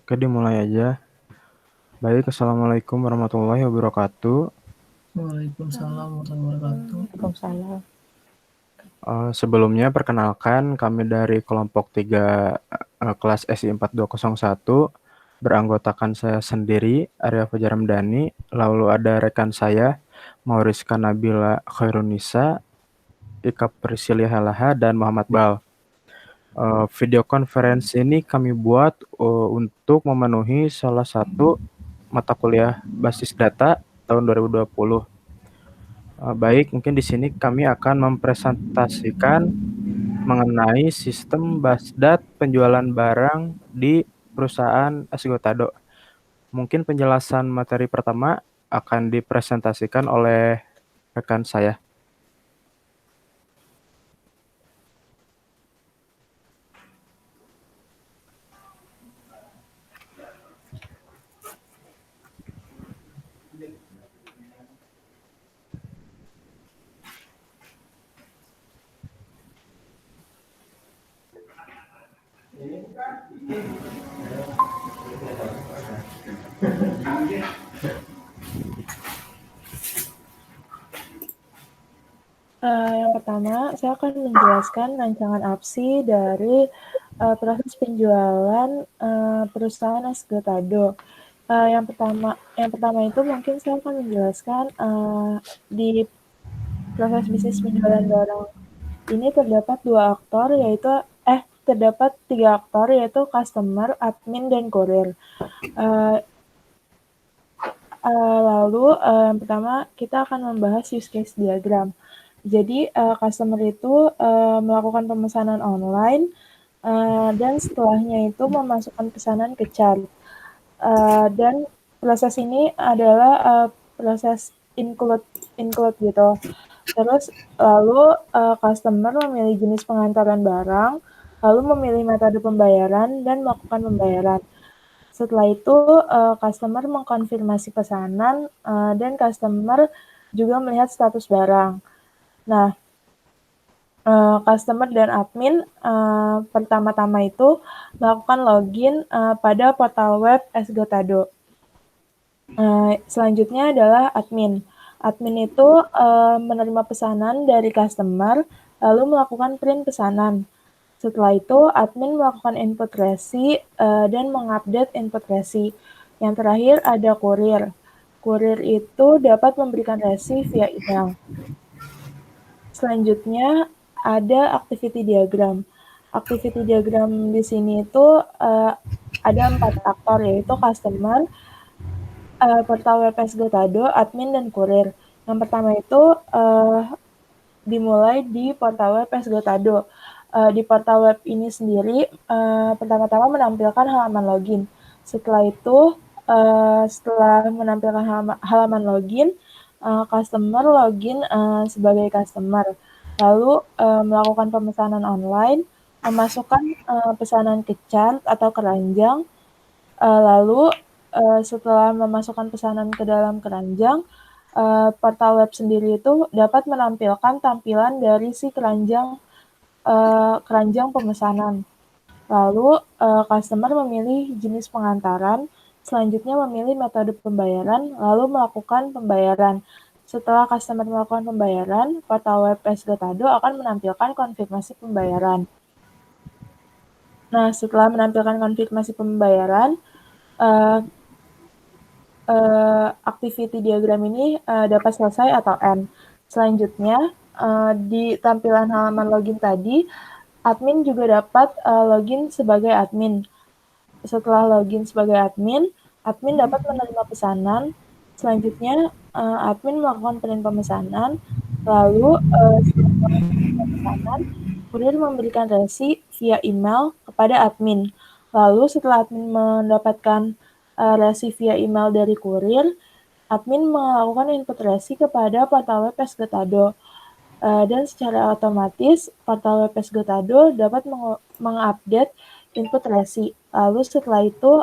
Oke, dimulai aja. Baik, Assalamualaikum warahmatullahi wabarakatuh. Waalaikumsalam warahmatullahi wabarakatuh. Waalaikumsalam. Sebelumnya, perkenalkan kami dari kelompok 3 kelas SI 4201, beranggotakan saya sendiri, Arya Fajar Hamdani, lalu ada rekan saya, Mauriska Nabila Khairunisa, Ika Priscilia Halaha, dan Muhammad Bal. Video conference ini kami buat untuk memenuhi salah satu mata kuliah basis data tahun 2020. Baik, mungkin di sini kami akan mempresentasikan mengenai sistem Basdat penjualan barang di perusahaan Asgotado. Mungkin penjelasan materi pertama akan dipresentasikan oleh rekan saya. Yang pertama, saya akan menjelaskan rancangan APSI dari proses penjualan perusahaan Asgotado. Yang pertama itu mungkin saya akan menjelaskan di proses bisnis penjualan barang ini terdapat terdapat 3 aktor yaitu customer, admin, dan kurir. Lalu yang pertama kita akan membahas use case diagram. Jadi customer itu melakukan pemesanan online dan setelahnya itu memasukkan pesanan ke chart. Dan proses ini adalah proses include gitu. Terus lalu customer memilih jenis pengantaran barang, lalu memilih metode pembayaran dan melakukan pembayaran. Setelah itu customer mengkonfirmasi pesanan dan customer juga melihat status barang. Nah, customer dan admin pertama-tama itu melakukan login pada portal web Asgotado. Selanjutnya adalah admin. Admin itu menerima pesanan dari customer, lalu melakukan print pesanan. Setelah itu, admin melakukan input resi dan mengupdate input resi. Yang terakhir ada kurir. Kurir itu dapat memberikan resi via email. Selanjutnya ada activity diagram. Activity diagram di sini itu ada 4 aktor yaitu customer, portal web Asgotado, admin, dan kurir. Yang pertama itu dimulai di portal web Asgotado. Di portal web ini sendiri pertama-tama menampilkan halaman login. Setelah itu, setelah menampilkan halaman login, customer login sebagai customer. Lalu melakukan pemesanan online, memasukkan pesanan ke chart atau keranjang. Lalu setelah memasukkan pesanan ke dalam keranjang, portal web sendiri itu dapat menampilkan tampilan dari si keranjang pemesanan. Lalu customer memilih jenis pengantaran, selanjutnya memilih metode pembayaran, lalu melakukan pembayaran. Setelah customer melakukan pembayaran, portal web Asgotado akan menampilkan konfirmasi pembayaran. Nah, setelah menampilkan konfirmasi pembayaran, activity diagram ini dapat selesai atau end. Selanjutnya, di tampilan halaman login tadi, admin juga dapat login sebagai admin. Setelah login sebagai admin, admin dapat menerima pesanan. Selanjutnya, admin melakukan print pemesanan. Lalu, setelah menerima pesanan, kurir memberikan resi via email kepada admin. Lalu setelah admin mendapatkan resi via email dari kurir, admin melakukan input resi kepada portal web Asgotado. Dan secara otomatis portal web Asgotado dapat mengupdate input resi. Lalu setelah itu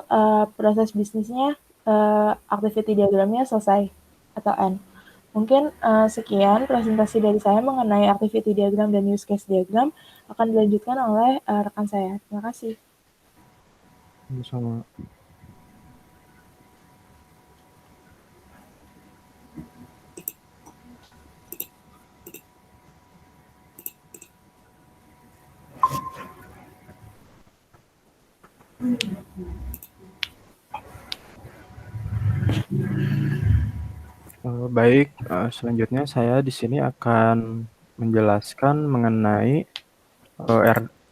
proses bisnisnya, activity diagramnya selesai atau end. Mungkin sekian presentasi dari saya mengenai activity diagram dan use case diagram akan dilanjutkan oleh rekan saya. Terima kasih. Sama. Baik, selanjutnya saya di sini akan menjelaskan mengenai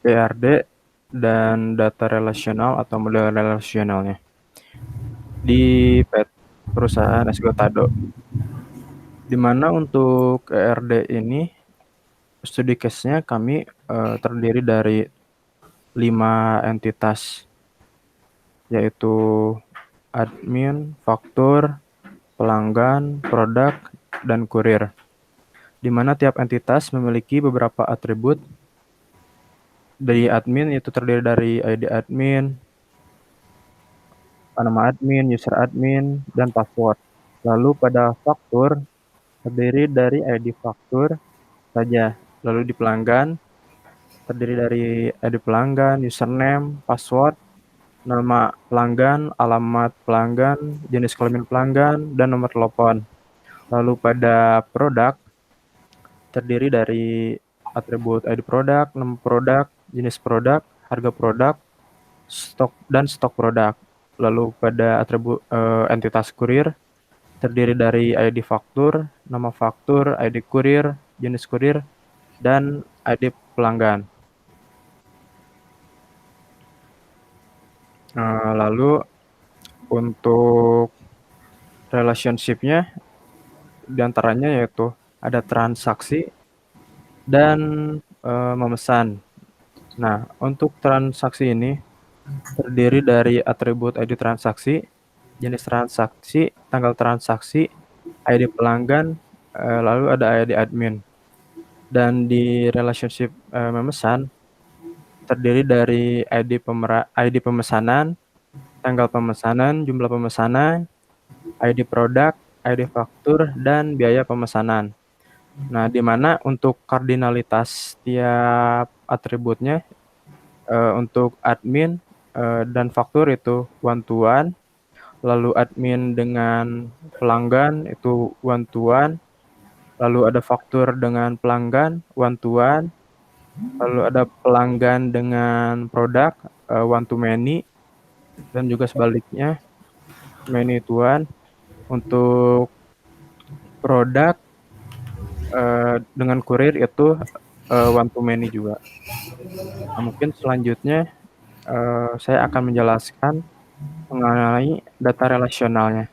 PRD dan data relasional atau model relasionalnya di perusahaan Esgotado. Di mana untuk ERD ini studi case-nya kami terdiri dari 5 entitas, yaitu admin, faktur, pelanggan, produk, dan kurir. Di mana tiap entitas memiliki beberapa atribut. Dari admin itu terdiri dari ID admin, nama admin, user admin, dan password. Lalu pada faktur terdiri dari ID faktur saja. Lalu di pelanggan terdiri dari ID pelanggan, username, password, nama pelanggan, alamat pelanggan, jenis kelamin pelanggan, dan nomor telepon. Lalu pada produk terdiri dari atribut ID produk, nama produk, jenis produk, harga produk, stok dan stok produk. Lalu pada atribut entitas kurir terdiri dari ID faktur, nama faktur, ID kurir, jenis kurir, dan ID pelanggan. Lalu untuk relationship-nya diantaranya yaitu ada transaksi dan memesan. Nah, untuk transaksi ini terdiri dari atribut ID transaksi, jenis transaksi, tanggal transaksi, ID pelanggan, lalu ada ID admin. Dan di relationship memesan terdiri dari ID pemesanan, tanggal pemesanan, jumlah pemesanan, ID produk, ID faktur, dan biaya pemesanan. Nah, di mana untuk kardinalitas tiap atributnya untuk admin dan faktur itu one to one, lalu admin dengan pelanggan itu one to one, lalu ada faktur dengan pelanggan one to one, lalu ada pelanggan dengan produk one to many, dan juga sebaliknya many to one. Untuk produk dengan kurir itu one to many juga. Nah, mungkin selanjutnya saya akan menjelaskan mengenai data relasionalnya,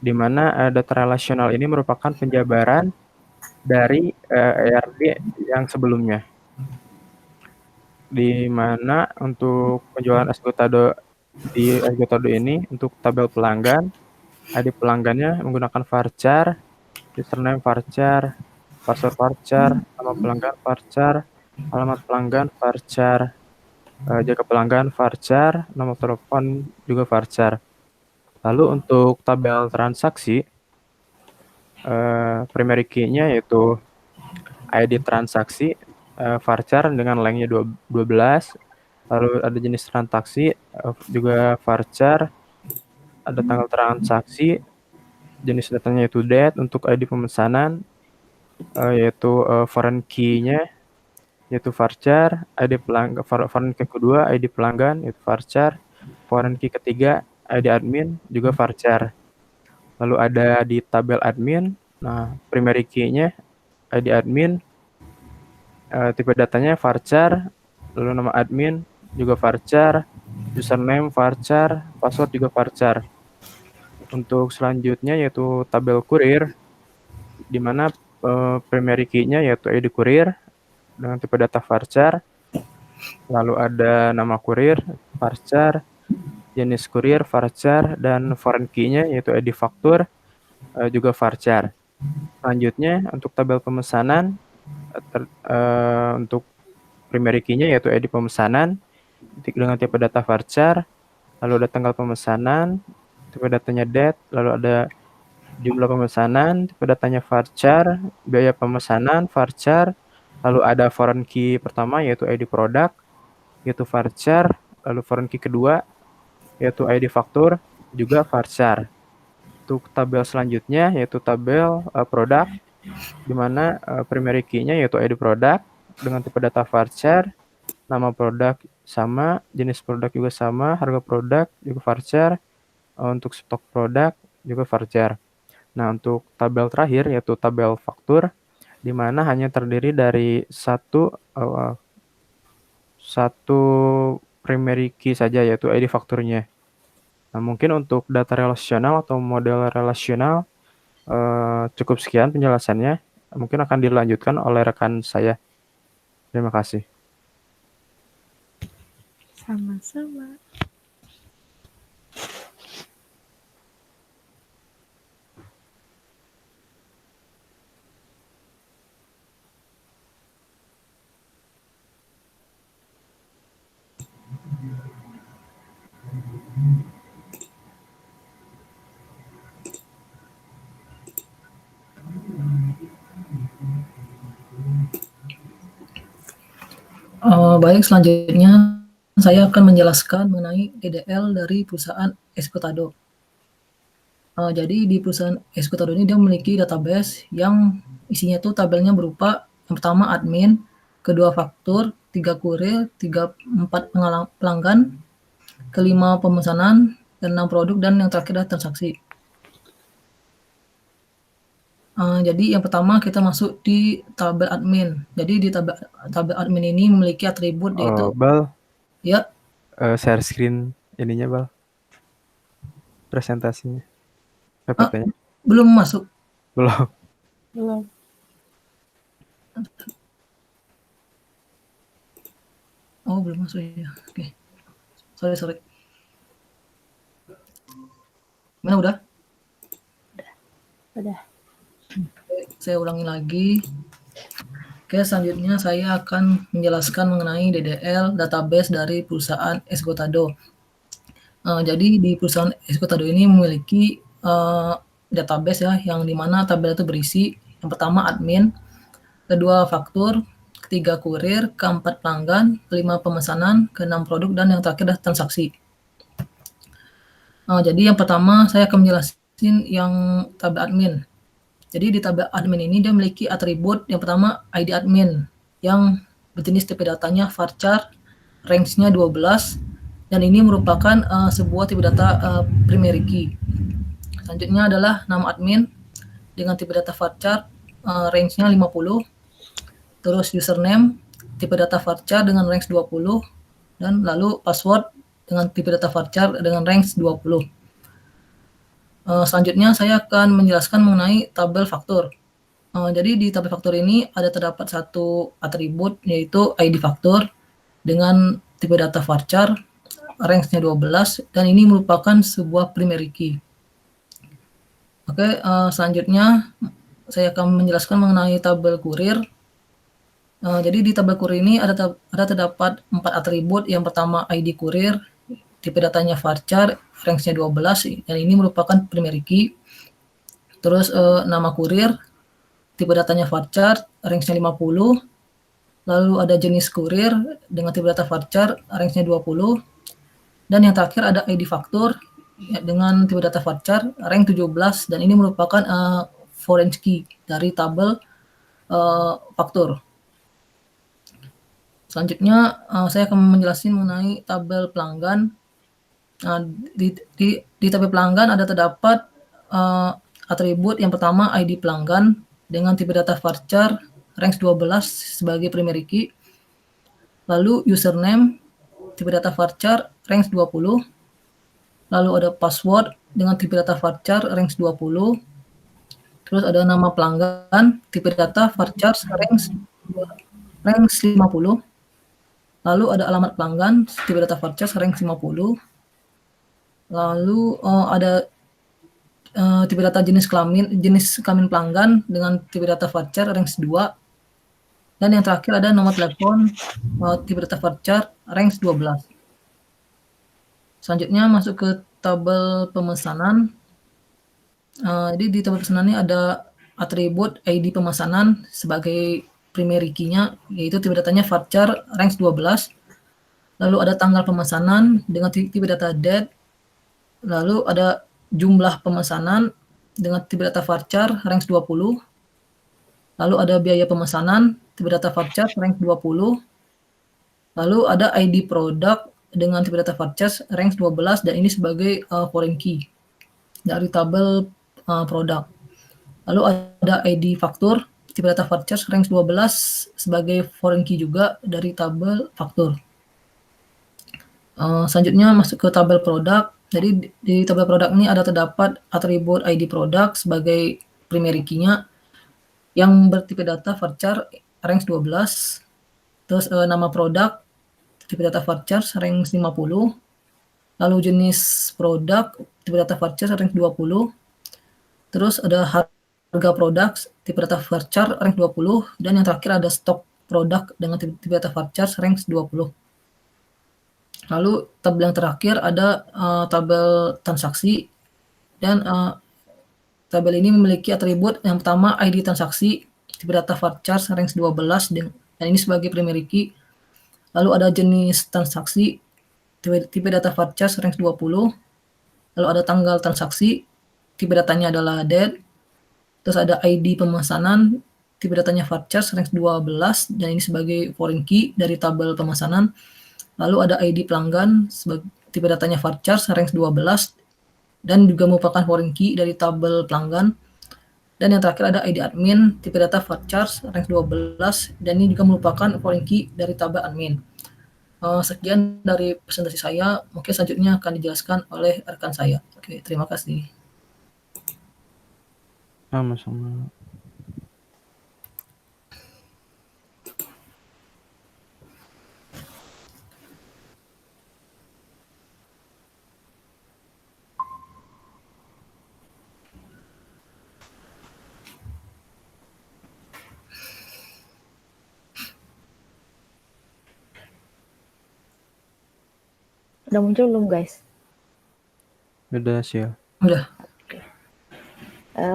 di mana data relasional ini merupakan penjabaran dari ERD yang sebelumnya, di mana untuk penjualan Esgotado di Esgotado ini untuk tabel pelanggan, ID pelanggannya menggunakan varchar, username varchar, password varchar, nama pelanggan varchar, alamat pelanggan varchar, jika pelanggan varchar, nomor telepon juga varchar. Lalu untuk tabel transaksi, primary key-nya yaitu ID transaksi, varchar dengan length-nya 12, lalu ada jenis transaksi juga varchar, ada tanggal transaksi, jenis datanya yaitu date, untuk ID pemesanan yaitu foreign key-nya yaitu varchar, ID pelanggan, foreign key kedua ID pelanggan yaitu varchar, foreign key ketiga ID admin juga varchar. Lalu ada di tabel admin, nah primary key-nya ID admin, tipe datanya varchar, lalu nama admin juga varchar, username varchar, password juga varchar. Untuk selanjutnya yaitu tabel kurir, di mana primary key-nya yaitu ID kurir dengan tipe data varchar, lalu ada nama kurir varchar, jenis kurir varchar, dan foreign key-nya yaitu ID faktur juga varchar. Selanjutnya untuk tabel pemesanan untuk primary key-nya yaitu ID pemesanan dengan tipe data varchar, lalu ada tanggal pemesanan, tipe datanya date, lalu ada jumlah pemesanan, tipe datanya varchar, biaya pemesanan varchar, lalu ada foreign key pertama yaitu ID produk yaitu varchar, lalu foreign key kedua yaitu ID faktur juga varchar. Untuk tabel selanjutnya yaitu tabel produk, di mana primary key-nya yaitu ID produk dengan tipe data varchar, nama produk sama, jenis produk juga sama, harga produk juga varchar, untuk stok produk juga varchar. Nah, untuk tabel terakhir yaitu tabel faktur, di mana hanya terdiri dari satu primary key saja yaitu ID fakturnya. Nah, mungkin untuk data relasional atau model relasional cukup sekian penjelasannya. Mungkin akan dilanjutkan oleh rekan saya. Terima kasih. Sama-sama. Baik, selanjutnya saya akan menjelaskan mengenai DDL dari perusahaan Escotado. Jadi di perusahaan Escotado ini dia memiliki database yang isinya tuh tabelnya berupa yang pertama admin, kedua faktur, 3 kurir, 4 pelanggan, kelima pemesanan, 6 produk, dan yang terakhir adalah transaksi. Jadi yang pertama kita masuk di tabel admin. Jadi di tabel admin ini memiliki atribut yaitu Bal, ya share screen ininya, Bal. Presentasinya. PPT-nya. belum masuk. Belum. Belum. Oh, belum masuk ya. Oke. Sorry. Mana udah? Udah. Oke, saya ulangi lagi. Oke, selanjutnya saya akan menjelaskan mengenai DDL database dari perusahaan Escotado. Jadi di perusahaan Escotado ini memiliki database ya, yang dimana tabel itu berisi yang pertama admin, kedua faktur, ketiga kurir, keempat pelanggan, kelima pemesanan, keenam produk, dan yang terakhir adalah transaksi. Jadi yang pertama saya akan menjelaskan yang tabel admin. Jadi di tabel admin ini dia memiliki atribut yang pertama ID admin yang berjenis tipe datanya varchar, range-nya 12, dan ini merupakan sebuah tipe data primary key. Selanjutnya adalah nama admin dengan tipe data varchar, range-nya 50, terus username tipe data varchar dengan range 20, dan lalu password dengan tipe data varchar dengan range 20. Selanjutnya saya akan menjelaskan mengenai tabel faktur. Jadi di tabel faktur ini ada terdapat satu atribut yaitu ID faktur dengan tipe data varchar, range-nya 12, dan ini merupakan sebuah primary key. Oke, selanjutnya saya akan menjelaskan mengenai tabel kurir. Jadi di tabel kurir ini ada terdapat 4 atribut. Yang pertama ID kurir, tipe datanya varchar, range-nya 12, dan ini merupakan primary key. Terus nama kurir, tipe datanya varchar, range-nya 50. Lalu ada jenis kurir dengan tipe data varchar, range-nya 20. Dan yang terakhir ada ID faktur ya, dengan tipe data varchar, rank 17, dan ini merupakan foreign key dari tabel faktur. Selanjutnya saya akan menjelaskan mengenai tabel pelanggan. Di tabel pelanggan ada terdapat atribut yang pertama ID pelanggan dengan tipe data varchar, range 12 sebagai primary key. Lalu username tipe data varchar, range 20. Lalu ada password dengan tipe data varchar, range 20. Terus ada nama pelanggan, tipe data varchar, range 50. Lalu ada alamat pelanggan, tipe data varchar, range 50. Lalu ada tipe data jenis kelamin pelanggan dengan tipe data varchar, range 2. Dan yang terakhir ada nomor telepon tipe data varchar, range 12. Selanjutnya masuk ke tabel pemesanan. Jadi di tabel pemesanan ini ada atribut ID pemesanan sebagai primary key-nya, yaitu tipe datanya varchar, range 12. Lalu ada tanggal pemesanan dengan tipe data date. Lalu ada jumlah pemesanan dengan tipe data varchar, range 20. Lalu ada biaya pemesanan, tipe data varchar, range 20. Lalu ada ID produk dengan tipe data purchase range 12 dan ini sebagai foreign key dari tabel produk. Lalu ada ID faktur tipe data purchase range 12 sebagai foreign key juga dari tabel faktur. Selanjutnya masuk ke tabel produk. Jadi di tabel produk ini ada terdapat atribut ID produk sebagai primary key-nya yang bertipe data varchar range 12. Terus nama produk tipe data varchar range 50. Lalu jenis produk tipe data varchar range 20. Terus ada harga produk tipe data varchar range 20 dan yang terakhir ada stok produk dengan tipe data varchar range 20. Lalu tabel yang terakhir ada tabel transaksi dan tabel ini memiliki atribut yang pertama ID transaksi tipe data varchar range 12 dan ini sebagai primary key. Lalu ada jenis transaksi tipe data varchar range 20. Lalu ada tanggal transaksi tipe datanya adalah date. Terus ada ID pemesanan tipe datanya varchar range 12 dan ini sebagai foreign key dari tabel pemesanan. Lalu ada ID pelanggan sebagai tipe datanya varchar range 12 dan juga merupakan foreign key dari tabel pelanggan. Dan yang terakhir ada ID admin tipe data varchar range 12 dan ini juga merupakan foreign key dari tabel admin. Sekian dari presentasi saya, mungkin selanjutnya akan dijelaskan oleh rekan saya. Oke, terima kasih. Sama-sama. Udah muncul belum, guys? Udah sih ya. Udah.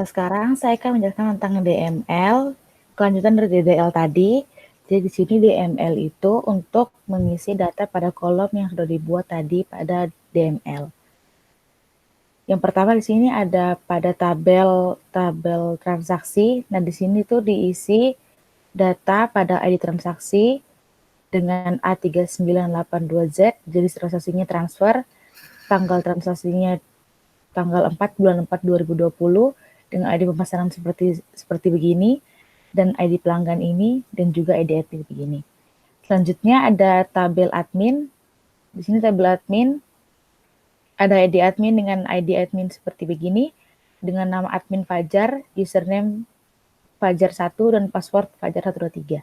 Sekarang saya akan menjelaskan tentang DML, kelanjutan dari DDL tadi. Jadi di sini DML itu untuk mengisi data pada kolom yang sudah dibuat tadi pada DML. Yang pertama di sini ada pada tabel transaksi. Nah, di sini tuh diisi data pada ID transaksi dengan A3982Z, jenis transaksinya transfer, tanggal transaksinya tanggal 4 bulan 4 2020 dengan ID pemesanan seperti begini dan ID pelanggan ini dan juga ID admin begini. Selanjutnya ada tabel admin. Di sini tabel admin ada ID admin dengan ID admin seperti begini dengan nama admin Fajar, username Fajar 1 dan password Fajar 123.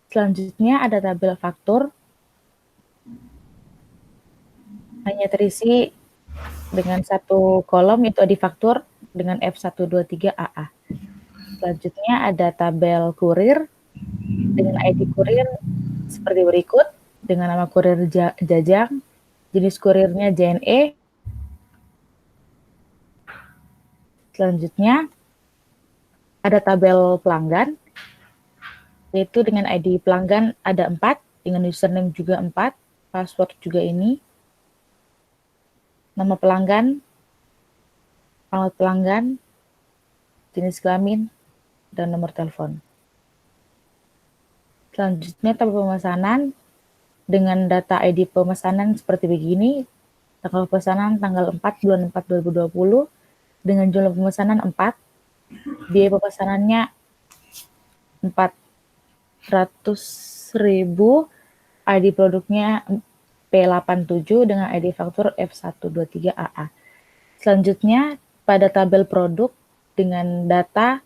Selanjutnya ada tabel faktur. Hanya terisi dengan satu kolom yaitu ID faktur dengan F123AA. Selanjutnya ada tabel kurir dengan ID kurir seperti berikut dengan nama kurir Jajang, jenis kurirnya JNE. Selanjutnya ada tabel pelanggan yaitu dengan ID pelanggan ada 4, dengan username juga 4, password juga ini. Nama pelanggan, alamat pelanggan, jenis kelamin, dan nomor telepon. Selanjutnya tabel pemesanan dengan data ID pemesanan seperti begini. Tanggal pemesanan tanggal 4 bulan 4 2020 dengan jumlah pemesanan 4. Biaya pemesanannya 400.000. ID produknya P87 dengan ID faktur F123AA. Selanjutnya pada tabel produk dengan data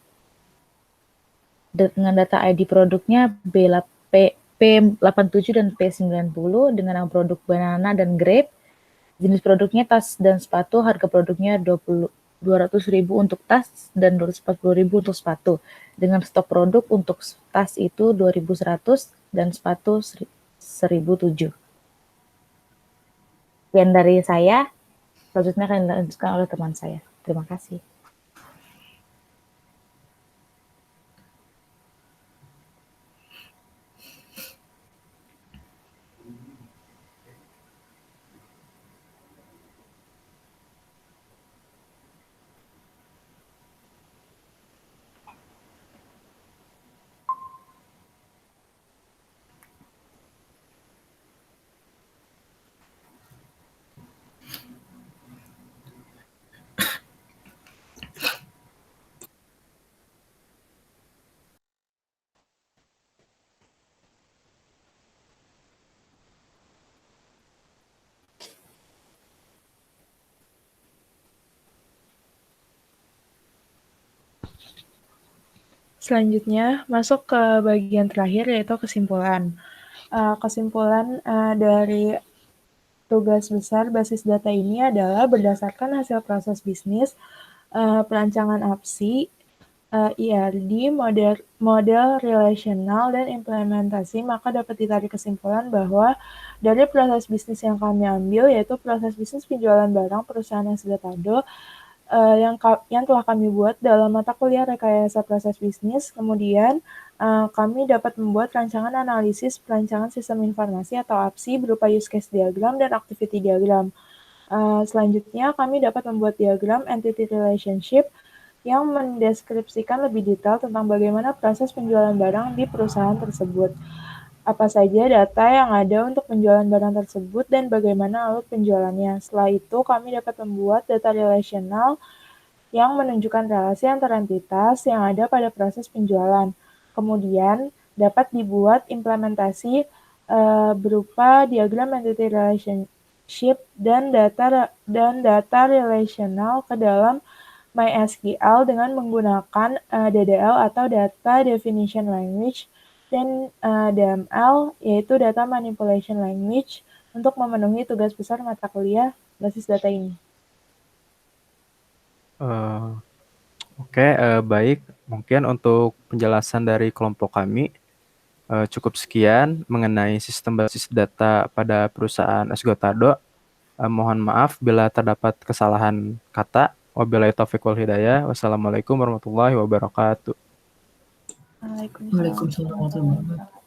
ID produknya P87 dan P90 dengan nama produk banana dan grape. Jenis produknya tas dan sepatu, harga produknya 200.000 untuk tas dan 240.000 untuk sepatu. Dengan stok produk untuk tas itu 2.100 dan sepatu 1.007. Sekian dari saya, selanjutnya akan dilanjutkan oleh teman saya. Terima kasih. Selanjutnya, masuk ke bagian terakhir yaitu kesimpulan. Kesimpulan dari tugas besar basis data ini adalah berdasarkan hasil proses bisnis, perancangan APSI, IRD, model relasional, dan implementasi, maka dapat ditarik kesimpulan bahwa dari proses bisnis yang kami ambil, yaitu proses bisnis penjualan barang perusahaan yang sudah tado, yang telah kami buat dalam mata kuliah rekayasa proses bisnis. Kemudian kami dapat membuat rancangan analisis perancangan sistem informasi atau APSI berupa use case diagram dan activity diagram. Selanjutnya kami dapat membuat diagram entity relationship yang mendeskripsikan lebih detail tentang bagaimana proses penjualan barang di perusahaan tersebut. Apa saja data yang ada untuk penjualan barang tersebut dan bagaimana alur penjualannya. Setelah itu, kami dapat membuat data relasional yang menunjukkan relasi antar entitas yang ada pada proses penjualan. Kemudian, dapat dibuat implementasi berupa diagram entity relationship dan data relasional ke dalam MySQL dengan menggunakan DDL atau Data Definition Language dan DML yaitu Data Manipulation Language untuk memenuhi tugas besar mata kuliah basis data ini. Oke, baik. Mungkin untuk penjelasan dari kelompok kami cukup sekian mengenai sistem basis data pada perusahaan Esgotado. Mohon maaf bila terdapat kesalahan kata. Wabillahi taufiq wal hidayah. Wassalamualaikum warahmatullahi wabarakatuh. Waalaikumsalam. Waalaikumsalam warahmatullahi wabarakatuh.